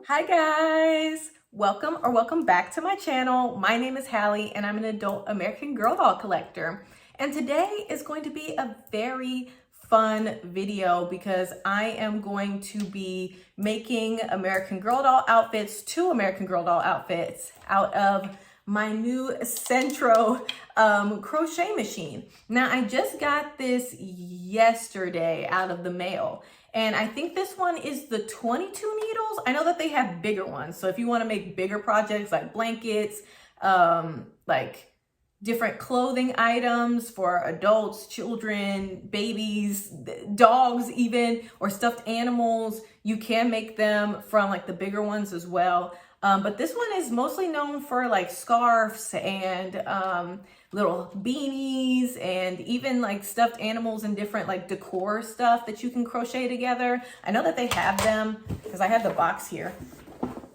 Hi guys, welcome back to my channel. My name is Hallie and I'm an adult American Girl doll collector. And today is going to be a very fun video because I am going to be making American Girl doll outfits, two American Girl doll outfits out of my new Sentro crochet machine. Now I just got this yesterday out of the mail. And I think this one is the 22 needles. I know that they have bigger ones. So if you want to make bigger projects like blankets, like different clothing items for adults, children, babies, dogs even, or stuffed animals, you can make them from like the bigger ones as well. But this one is mostly known for like scarves and little beanies and even like stuffed animals and different like decor stuff that you can crochet together. I know that they have them because I have the box here.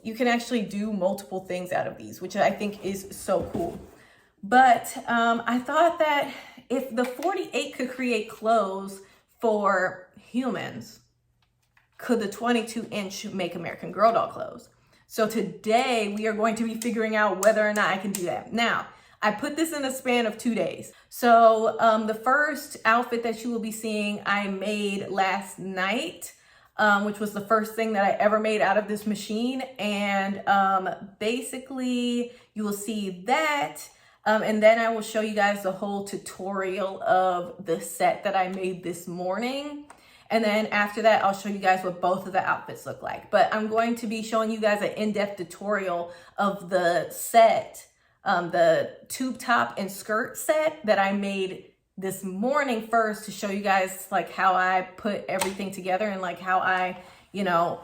You can actually do multiple things out of these, which I think is so cool. But I thought that if the 48 could create clothes for humans, could the 22-inch make American Girl doll clothes? So today we are going to be figuring out whether or not I can do that. Now, I put this in a span of 2 days. So the first outfit that you will be seeing, I made last night, which was the first thing that I ever made out of this machine. And basically you will see that. And then I will show you guys the whole tutorial of the set that I made this morning. And then after that, I'll show you guys what both of the outfits look like. But I'm going to be showing you guys an in-depth tutorial of the set, the tube top and skirt set that I made this morning first to show you guys like how I put everything together and like how I,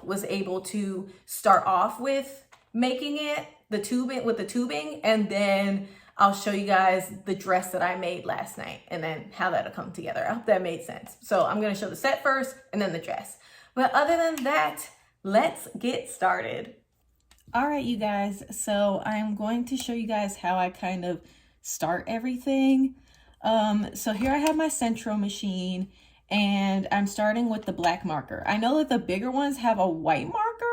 was able to start off with making it, the tubing, and then I'll show you guys the dress that I made last night and then how that'll come together. I hope that made sense. So I'm going to show the set first and then the dress. But other than that, let's get started. All right, you guys. So I'm going to show you guys how I kind of start everything. So here I have my Sentro machine and I'm starting with the black marker. I know that the bigger ones have a white marker,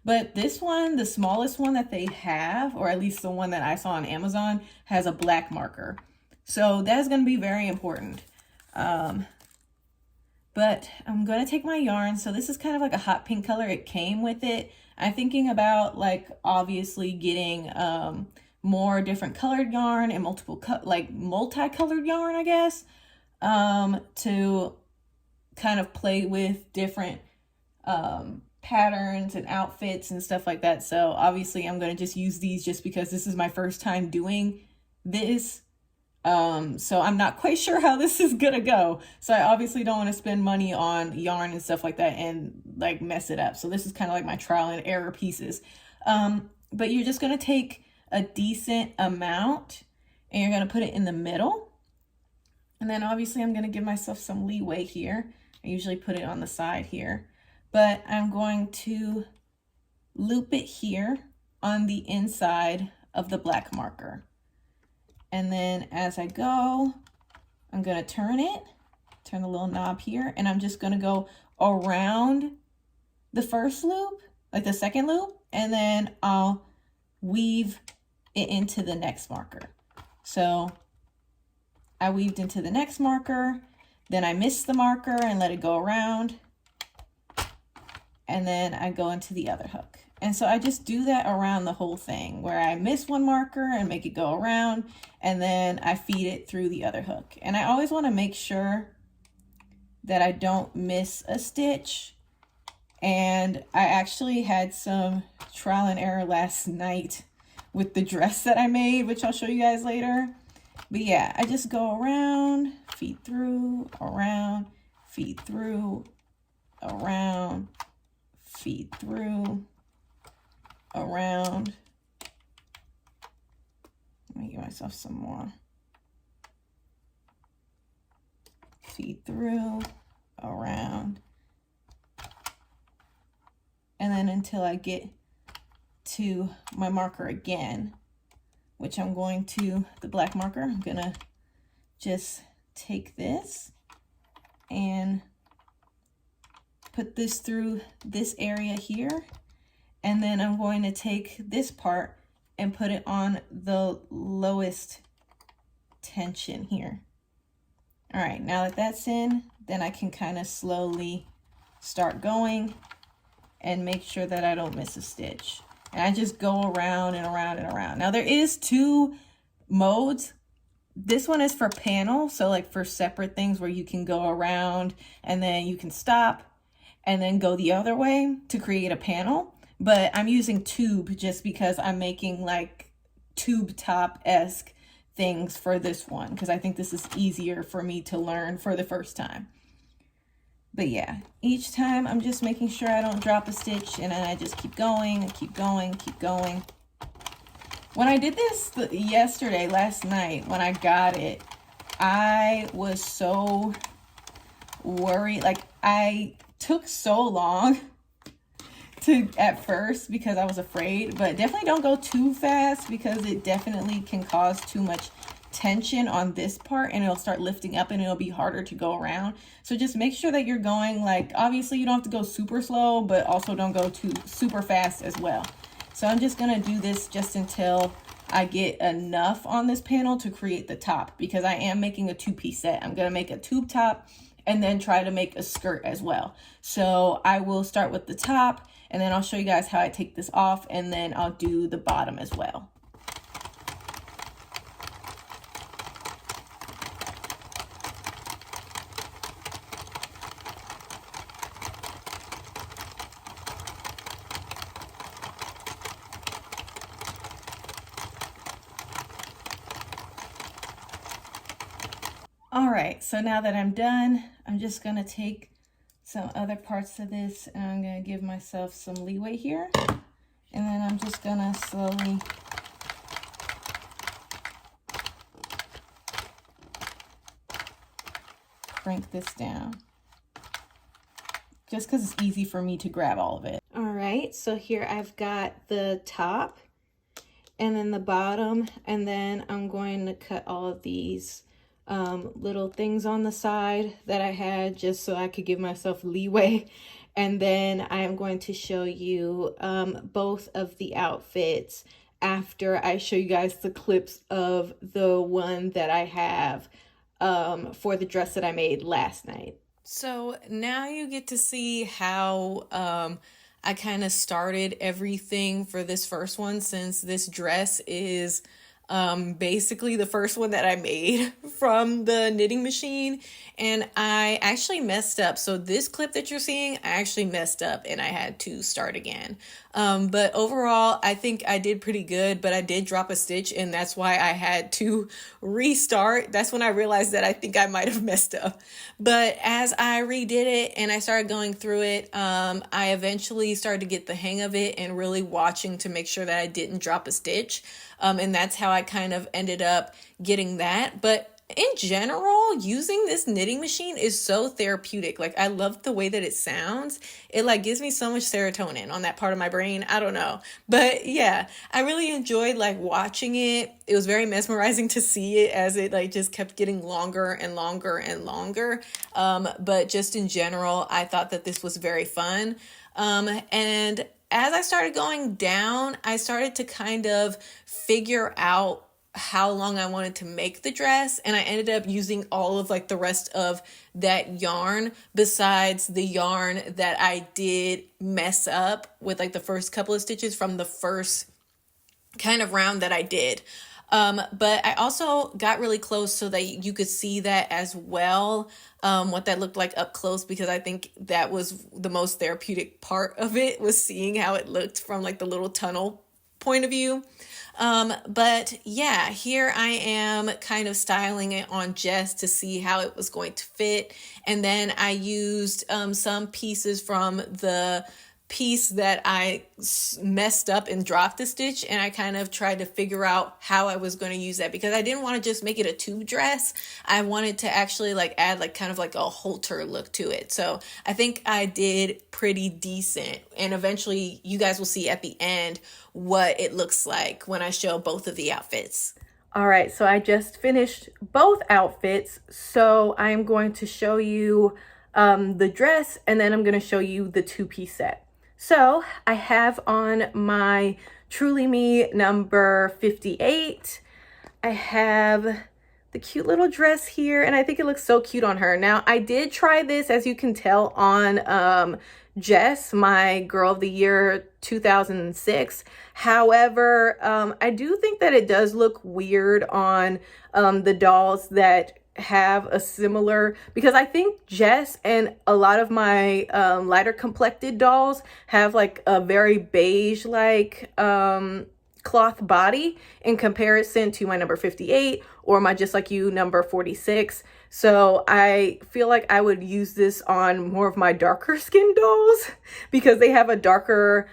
but this one, the smallest one that they have, or at least the one that I saw on Amazon, has a black marker. So that's going to be very important. But I'm going to take my yarn. So this is kind of like a hot pink color. It came with it. I'm thinking about like obviously getting more different colored yarn and multicolored yarn, I guess, to kind of play with different patterns and outfits and stuff like that. So obviously I'm going to just use these just because this is my first time doing this. So I'm not quite sure how this is gonna go. So I obviously don't want to spend money on yarn and stuff like that and like mess it up. So this is kind of like my trial and error pieces. But you're just gonna take a decent amount and you're gonna put it in the middle. And then obviously I'm gonna give myself some leeway here. I usually put it on the side here. But I'm going to loop it here on the inside of the black marker. And then as I go, I'm going to turn the little knob here, and I'm just going to go around the first loop, like the second loop, and then I'll weave it into the next marker. So I weaved into the next marker, then I missed the marker and let it go around. And then I go into the other hook. And so I just do that around the whole thing where I miss one marker and make it go around and then I feed it through the other hook. And I always want to make sure that I don't miss a stitch. And I actually had some trial and error last night with the dress that I made, which I'll show you guys later. But yeah, I just go around, feed through, around, feed through, around, feed through, around. Let me give myself some more. Feed through, around. And then until I get to my marker again, which I'm going to, the black marker, I'm gonna just take this and put this through this area here. And then I'm going to take this part and put it on the lowest tension here. All right, now that that's in, then I can kind of slowly start going and make sure that I don't miss a stitch. And I just go around and around and around. Now there is 2 modes. This one is for panel, so like for separate things where you can go around and then you can stop and then go the other way to create a panel. But I'm using tube just because I'm making like tube top-esque things for this one, because I think this is easier for me to learn for the first time. But yeah, each time I'm just making sure I don't drop a stitch, and then I just keep going and keep going, keep going. When I did this yesterday, last night, when I got it, I was so worried. Like, I took so long at first because I was afraid, but definitely don't go too fast because it definitely can cause too much tension on this part and it'll start lifting up and it'll be harder to go around. So just make sure that you're going, like, obviously you don't have to go super slow, but also don't go too super fast as well. So I'm just gonna do this just until I get enough on this panel to create the top, because I am making a 2-piece set. I'm gonna make a tube top and then try to make a skirt as well. So I will start with the top and then I'll show you guys how I take this off, and then I'll do the bottom as well. All right, so now that I'm done, I'm just gonna take some other parts of this and I'm gonna give myself some leeway here. And then I'm just gonna slowly crank this down, just because it's easy for me to grab all of it. All right, so here I've got the top and then the bottom, and then I'm going to cut all of these little things on the side that I had just so I could give myself leeway. And then I am going to show you both of the outfits after I show you guys the clips of the one that I have for the dress that I made last night. So now you get to see how I kind of started everything for this first one, since this dress is basically the first one that I made from the knitting machine, and I actually messed up. So this clip that you're seeing, I actually messed up and I had to start again. But overall, I think I did pretty good, but I did drop a stitch and that's why I had to restart. That's when I realized that I think I might have messed up. But as I redid it and I started going through it, I eventually started to get the hang of it and really watching to make sure that I didn't drop a stitch. And that's how I kind of ended up getting that. But in general, using this knitting machine is so therapeutic. Like, I love the way that it sounds. It like gives me so much serotonin on that part of my brain. I don't know. But yeah, I really enjoyed like watching it. It was very mesmerizing to see it as it like just kept getting longer and longer and longer. But just in general, I thought that this was very fun. And as I started going down, I started to kind of figure out how long I wanted to make the dress, and I ended up using all of like the rest of that yarn besides the yarn that I did mess up with, like the first couple of stitches from the first kind of round that I did. But I also got really close so that you could see that as well, what that looked like up close, because I think that was the most therapeutic part of it, was seeing how it looked from like the little tunnel point of view. But yeah, here I am kind of styling it on Jess to see how it was going to fit. And then I used some pieces from the piece that I messed up and dropped a stitch, and I kind of tried to figure out how I was going to use that, because I didn't want to just make it a tube dress. I wanted to actually like add like kind of like a halter look to it. So I think I did pretty decent, and eventually you guys will see at the end what it looks like when I show both of the outfits. All right, so I just finished both outfits. So I'm going to show you the dress, and then I'm going to show you the two-piece set. So I have on my Truly Me number 58. I have the cute little dress here, and I think it looks so cute on her. Now, I did try this, as you can tell, on Jess, my Girl of the Year 2006. However, I do think that it does look weird on the dolls that have a similar, because I think Jess and a lot of my lighter complected dolls have like a very beige like cloth body in comparison to my number 58 or my Just Like You number 46. So I feel like I would use this on more of my darker skin dolls because they have a darker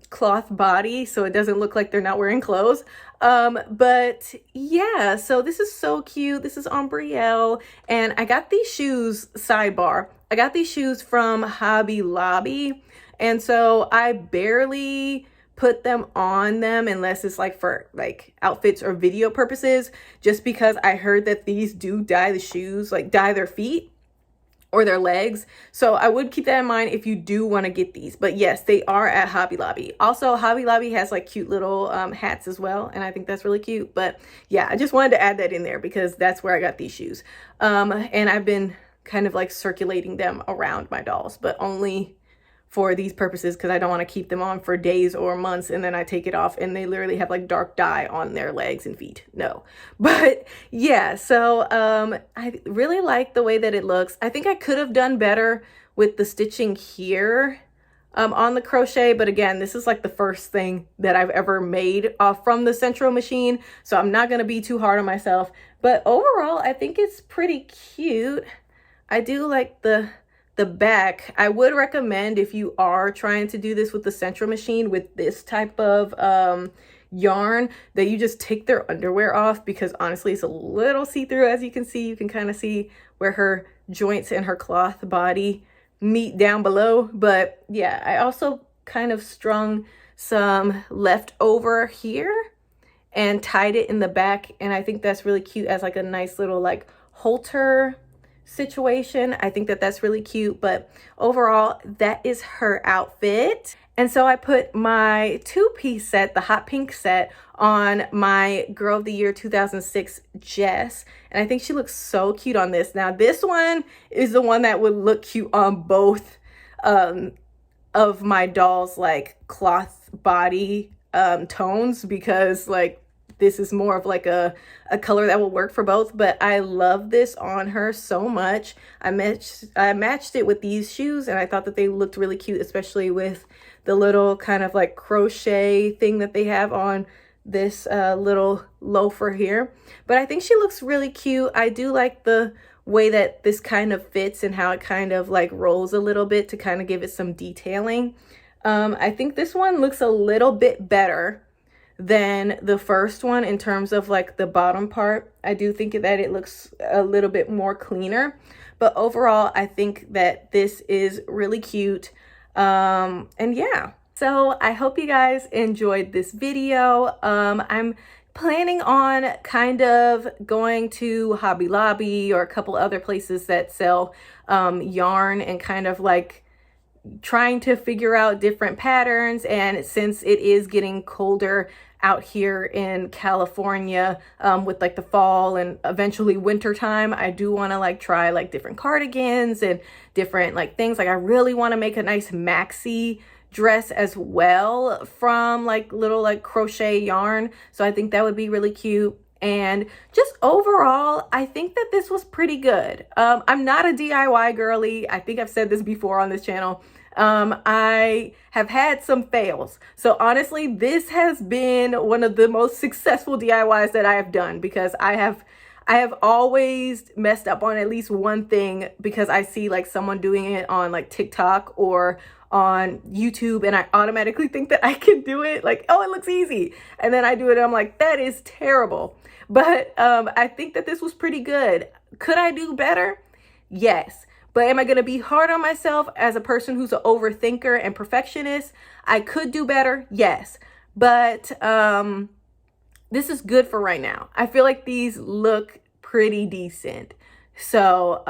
cloth body, so it doesn't look like they're not wearing clothes. But yeah, so this is so cute. This is on Brielle, and I got these shoes, sidebar, I got these shoes from Hobby Lobby, and so I barely put them on them unless it's like for like outfits or video purposes, just because I heard that these do dye the shoes, like dye their feet or their legs. So I would keep that in mind if you do want to get these. But yes, they are at Hobby Lobby. Also, Hobby Lobby has like cute little hats as well, and I think that's really cute. But yeah, I just wanted to add that in there because that's where I got these shoes. And I've been kind of like circulating them around my dolls, but only for these purposes because I don't want to keep them on for days or months and then I take it off and they literally have like dark dye on their legs and feet. No. But yeah, so I really like the way that it looks. I think I could have done better with the stitching here on the crochet, but again, this is like the first thing that I've ever made from the Sentro machine, so I'm not going to be too hard on myself. But overall, I think it's pretty cute. I do like the back. I would recommend, if you are trying to do this with the Sentro machine with this type of yarn, that you just take their underwear off, because honestly it's a little see-through. As you can see, you can kind of see where her joints and her cloth body meet down below. But yeah, I also kind of strung some leftover here and tied it in the back, and I think that's really cute as like a nice little like halter situation. I think that that's really cute. But overall, that is her outfit. And so I put my two-piece set, the hot pink set, on my Girl of the Year 2006 Jess, and I think she looks so cute on this. Now this one is the one that would look cute on both of my dolls like cloth body tones, because like this is more of like a color that will work for both. But I love this on her so much. I matched it with these shoes, and I thought that they looked really cute, especially with the little kind of like crochet thing that they have on this little loafer here. But I think she looks really cute. I do like the way that this kind of fits and how it kind of like rolls a little bit to kind of give it some detailing. I think this one looks a little bit better than the first one in terms of like the bottom part. I do think that it looks a little bit more cleaner, but overall I think that this is really cute. And yeah, so I hope you guys enjoyed this video. I'm planning on kind of going to Hobby Lobby or a couple other places that sell yarn, and kind of like trying to figure out different patterns. And since it is getting colder out here in California with like the fall and eventually winter time, I do want to like try like different cardigans and different like things. Like I really want to make a nice maxi dress as well from like little like crochet yarn. So I think that would be really cute. And just overall, I think that this was pretty good. I'm not a DIY girly. I think I've said this before on this channel. I have had some fails. So honestly, this has been one of the most successful DIYs that I have done, because I have always messed up on at least one thing, because I see like someone doing it on like TikTok or on YouTube, and I automatically think that I can do it. Like, oh, it looks easy. And then I do it and I'm like, that is terrible. But I think that this was pretty good. Could I do better? Yes. But am I going to be hard on myself as a person who's an overthinker and perfectionist? I could do better. Yes. But this is good for right now. I feel like these look pretty decent. So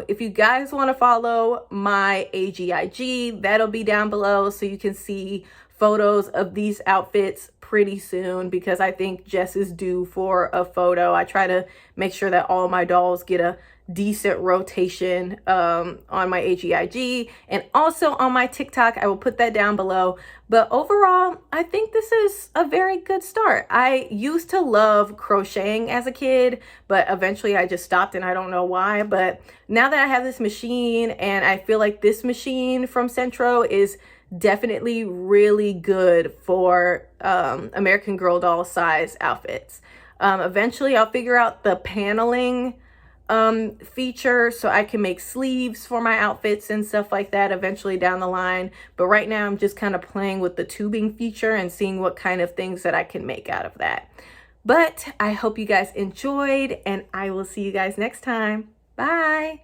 if you guys want to follow my AGIG, that'll be down below so you can see photos of these outfits pretty soon, because I think Jess is due for a photo. I try to make sure that all my dolls get a decent rotation on my AGIG and also on my TikTok. I will put that down below. But overall, I think this is a very good start. I used to love crocheting as a kid, but eventually I just stopped and I don't know why. But now that I have this machine, and I feel like this machine from Sentro is definitely really good for American Girl doll size outfits. Eventually I'll figure out the paneling feature so I can make sleeves for my outfits and stuff like that eventually down the line. But right now I'm just kind of playing with the tubing feature and seeing what kind of things that I can make out of that. But I hope you guys enjoyed, and I will see you guys next time. Bye.